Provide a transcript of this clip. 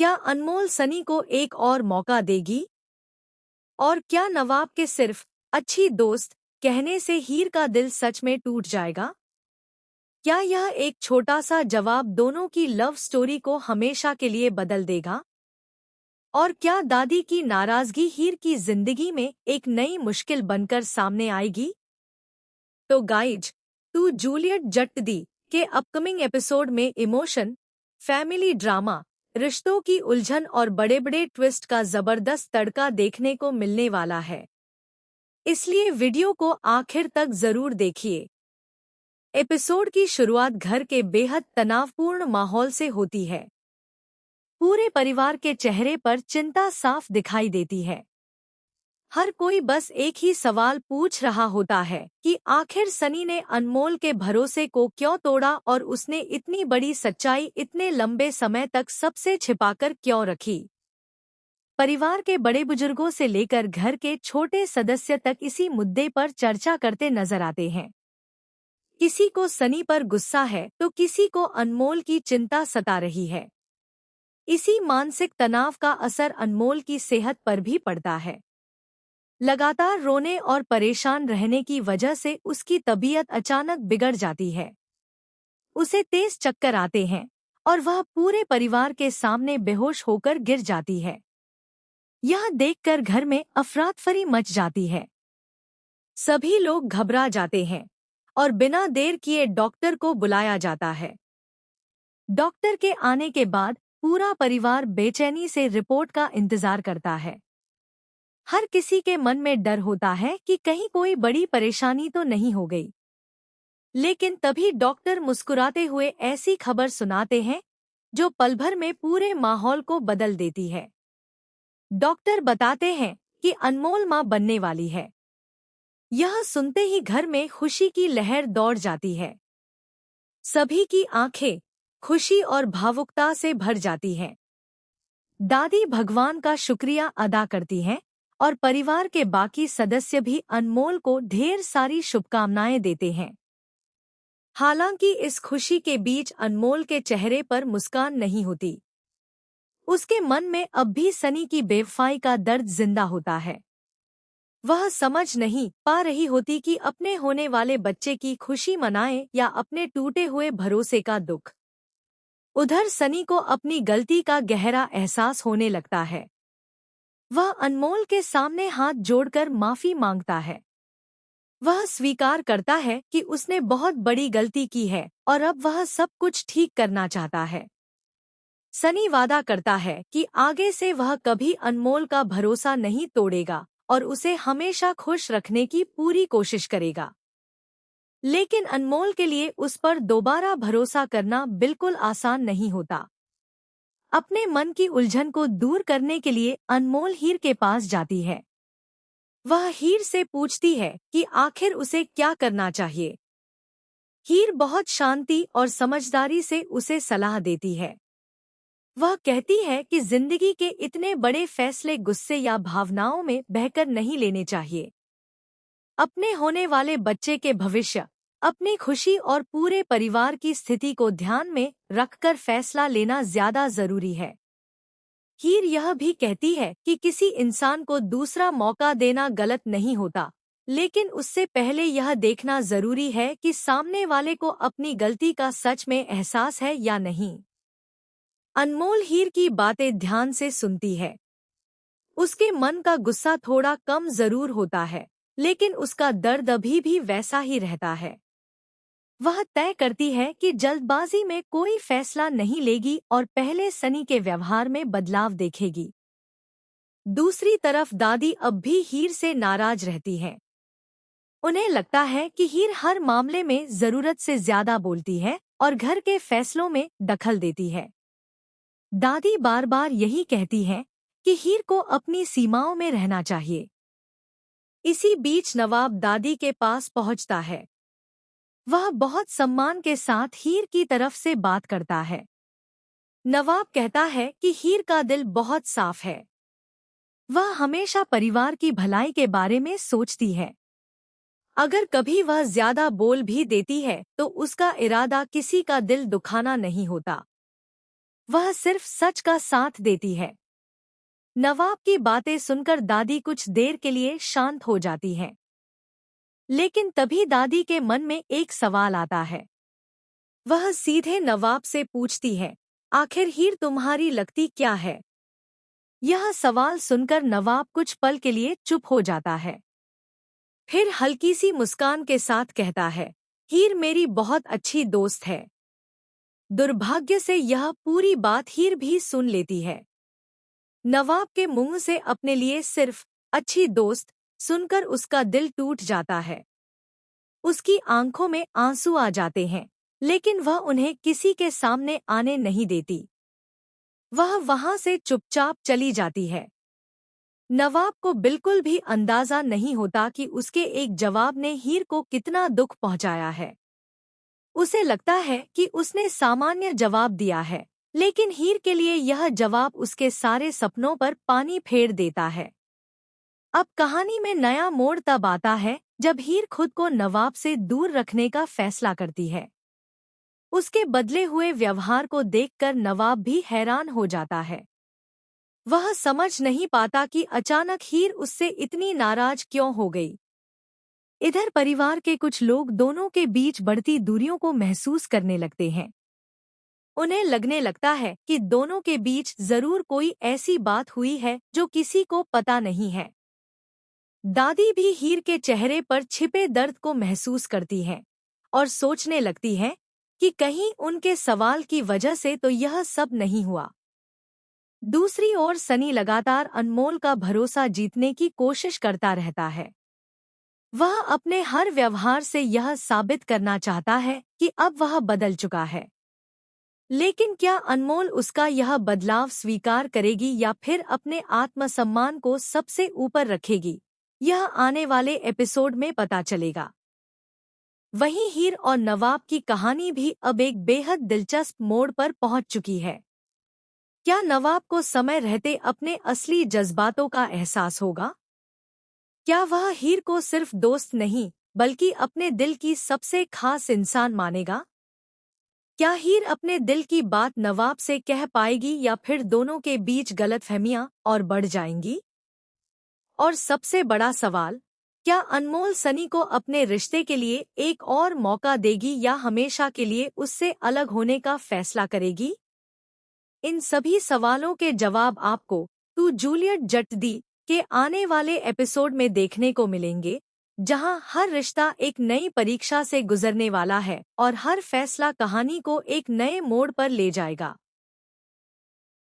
क्या अनमोल सनी को एक और मौका देगी? और क्या नवाब के सिर्फ अच्छी दोस्त कहने से हीर का दिल सच में टूट जाएगा? क्या यह एक छोटा सा जवाब दोनों की लव स्टोरी को हमेशा के लिए बदल देगा? और क्या दादी की नाराजगी हीर की जिंदगी में एक नई मुश्किल बनकर सामने आएगी? तो गाइज, टू जूलियट जट दी के अपकमिंग एपिसोड में इमोशन, फैमिली ड्रामा, रिश्तों की उलझन और बड़े बड़े ट्विस्ट का जबरदस्त तड़का देखने को मिलने वाला है। इसलिए वीडियो को आखिर तक जरूर देखिए। एपिसोड की शुरुआत घर के बेहद तनावपूर्ण माहौल से होती है। पूरे परिवार के चेहरे पर चिंता साफ दिखाई देती है। हर कोई बस एक ही सवाल पूछ रहा होता है कि आखिर सनी ने अनमोल के भरोसे को क्यों तोड़ा और उसने इतनी बड़ी सच्चाई इतने लंबे समय तक सबसे छिपाकर क्यों रखी। परिवार के बड़े बुजुर्गों से लेकर घर के छोटे सदस्य तक इसी मुद्दे पर चर्चा करते नजर आते हैं। किसी को सनी पर गुस्सा है तो किसी को अनमोल की चिंता सता रही है। इसी मानसिक तनाव का असर अनमोल की सेहत पर भी पड़ता है। लगातार रोने और परेशान रहने की वजह से उसकी तबीयत अचानक बिगड़ जाती है। उसे तेज चक्कर आते हैं और वह पूरे परिवार के सामने बेहोश होकर गिर जाती है। यह देखकर घर में अफरातफरी मच जाती है। सभी लोग घबरा जाते हैं और बिना देर किए डॉक्टर को बुलाया जाता है। डॉक्टर के आने के बाद पूरा परिवार बेचैनी से रिपोर्ट का इंतजार करता है। हर किसी के मन में डर होता है कि कहीं कोई बड़ी परेशानी तो नहीं हो गई। लेकिन तभी डॉक्टर मुस्कुराते हुए ऐसी खबर सुनाते हैं जो पल भर में पूरे माहौल को बदल देती है। डॉक्टर बताते हैं कि अनमोल मां बनने वाली है। यह सुनते ही घर में खुशी की लहर दौड़ जाती है। सभी की आंखें खुशी और भावुकता से भर जाती हैं। दादी भगवान का शुक्रिया अदा करती हैं और परिवार के बाकी सदस्य भी अनमोल को ढेर सारी शुभकामनाएं देते हैं। हालांकि इस खुशी के बीच अनमोल के चेहरे पर मुस्कान नहीं होती। उसके मन में अब भी सनी की बेवफाई का दर्द जिंदा होता है। वह समझ नहीं पा रही होती कि अपने होने वाले बच्चे की खुशी मनाए या अपने टूटे हुए भरोसे का दुख। उधर सनी को अपनी गलती का गहरा एहसास होने लगता है। वह अनमोल के सामने हाथ जोड़कर माफी मांगता है। वह स्वीकार करता है कि उसने बहुत बड़ी गलती की है और अब वह सब कुछ ठीक करना चाहता है। सनी वादा करता है कि आगे से वह कभी अनमोल का भरोसा नहीं तोड़ेगा और उसे हमेशा खुश रखने की पूरी कोशिश करेगा। लेकिन अनमोल के लिए उस पर दोबारा भरोसा करना बिल्कुल आसान नहीं होता। अपने मन की उलझन को दूर करने के लिए अनमोल हीर के पास जाती है। वह हीर से पूछती है कि आखिर उसे क्या करना चाहिए। हीर बहुत शांति और समझदारी से उसे सलाह देती है। वह कहती है कि जिंदगी के इतने बड़े फैसले गुस्से या भावनाओं में बहकर नहीं लेने चाहिए। अपने होने वाले बच्चे के भविष्य, अपनी खुशी और पूरे परिवार की स्थिति को ध्यान में रखकर फैसला लेना ज्यादा जरूरी है। हीर यह भी कहती है कि किसी इंसान को दूसरा मौका देना गलत नहीं होता, लेकिन उससे पहले यह देखना जरूरी है कि सामने वाले को अपनी गलती का सच में एहसास है या नहीं। अनमोल हीर की बातें ध्यान से सुनती है। उसके मन का गुस्सा थोड़ा कम जरूर होता है, लेकिन उसका दर्द अभी भी वैसा ही रहता है। वह तय करती है कि जल्दबाजी में कोई फैसला नहीं लेगी और पहले सनी के व्यवहार में बदलाव देखेगी। दूसरी तरफ दादी अब भी हीर से नाराज रहती हैं। उन्हें लगता है कि हीर हर मामले में जरूरत से ज्यादा बोलती है और घर के फैसलों में दखल देती है। दादी बार बार यही कहती है कि हीर को अपनी सीमाओं में रहना चाहिए। इसी बीच नवाब दादी के पास पहुंचता है। वह बहुत सम्मान के साथ हीर की तरफ से बात करता है। नवाब कहता है कि हीर का दिल बहुत साफ है। वह हमेशा परिवार की भलाई के बारे में सोचती है। अगर कभी वह ज्यादा बोल भी देती है तो उसका इरादा किसी का दिल दुखाना नहीं होता। वह सिर्फ सच का साथ देती है। नवाब की बातें सुनकर दादी कुछ देर के लिए शांत हो जाती है। लेकिन तभी दादी के मन में एक सवाल आता है। वह सीधे नवाब से पूछती है, आखिर हीर तुम्हारी लगती क्या है? यह सवाल सुनकर नवाब कुछ पल के लिए चुप हो जाता है। फिर हल्की सी मुस्कान के साथ कहता है, हीर मेरी बहुत अच्छी दोस्त है। दुर्भाग्य से यह पूरी बात हीर भी सुन लेती है। नवाब के मुंह से अपने लिए सिर्फ अच्छी दोस्त सुनकर उसका दिल टूट जाता है। उसकी आंखों में आंसू आ जाते हैं, लेकिन वह उन्हें किसी के सामने आने नहीं देती। वह वहां से चुपचाप चली जाती है। नवाब को बिल्कुल भी अंदाजा नहीं होता कि उसके एक जवाब ने हीर को कितना दुख पहुंचाया है। उसे लगता है कि उसने सामान्य जवाब दिया है, लेकिन हीर के लिए यह जवाब उसके सारे सपनों पर पानी फेर देता है। अब कहानी में नया मोड़ तब आता है जब हीर खुद को नवाब से दूर रखने का फैसला करती है। उसके बदले हुए व्यवहार को देखकर नवाब भी हैरान हो जाता है। वह समझ नहीं पाता कि अचानक हीर उससे इतनी नाराज क्यों हो गई। इधर परिवार के कुछ लोग दोनों के बीच बढ़ती दूरियों को महसूस करने लगते हैं। उन्हें लगने लगता है कि दोनों के बीच जरूर कोई ऐसी बात हुई है जो किसी को पता नहीं है। दादी भी हीर के चेहरे पर छिपे दर्द को महसूस करती हैं और सोचने लगती है कि कहीं उनके सवाल की वजह से तो यह सब नहीं हुआ। दूसरी ओर सनी लगातार अनमोल का भरोसा जीतने की कोशिश करता रहता है। वह अपने हर व्यवहार से यह साबित करना चाहता है कि अब वह बदल चुका है। लेकिन क्या अनमोल उसका यह बदलाव स्वीकार करेगी या फिर अपने आत्मसम्मान को सबसे ऊपर रखेगी? यह आने वाले एपिसोड में पता चलेगा। वहीं हीर और नवाब की कहानी भी अब एक बेहद दिलचस्प मोड़ पर पहुंच चुकी है। क्या नवाब को समय रहते अपने असली जज्बातों का एहसास होगा? क्या वह हीर को सिर्फ दोस्त नहीं बल्कि अपने दिल की सबसे खास इंसान मानेगा? क्या हीर अपने दिल की बात नवाब से कह पाएगी या फिर दोनों के बीच गलतफहमियां और बढ़ जाएंगी? और सबसे बड़ा सवाल, क्या अनमोल सनी को अपने रिश्ते के लिए एक और मौका देगी या हमेशा के लिए उससे अलग होने का फैसला करेगी? इन सभी सवालों के जवाब आपको टू जूलियट जट दी के आने वाले एपिसोड में देखने को मिलेंगे, जहां हर रिश्ता एक नई परीक्षा से गुजरने वाला है और हर फैसला कहानी को एक नए मोड़ पर ले जाएगा।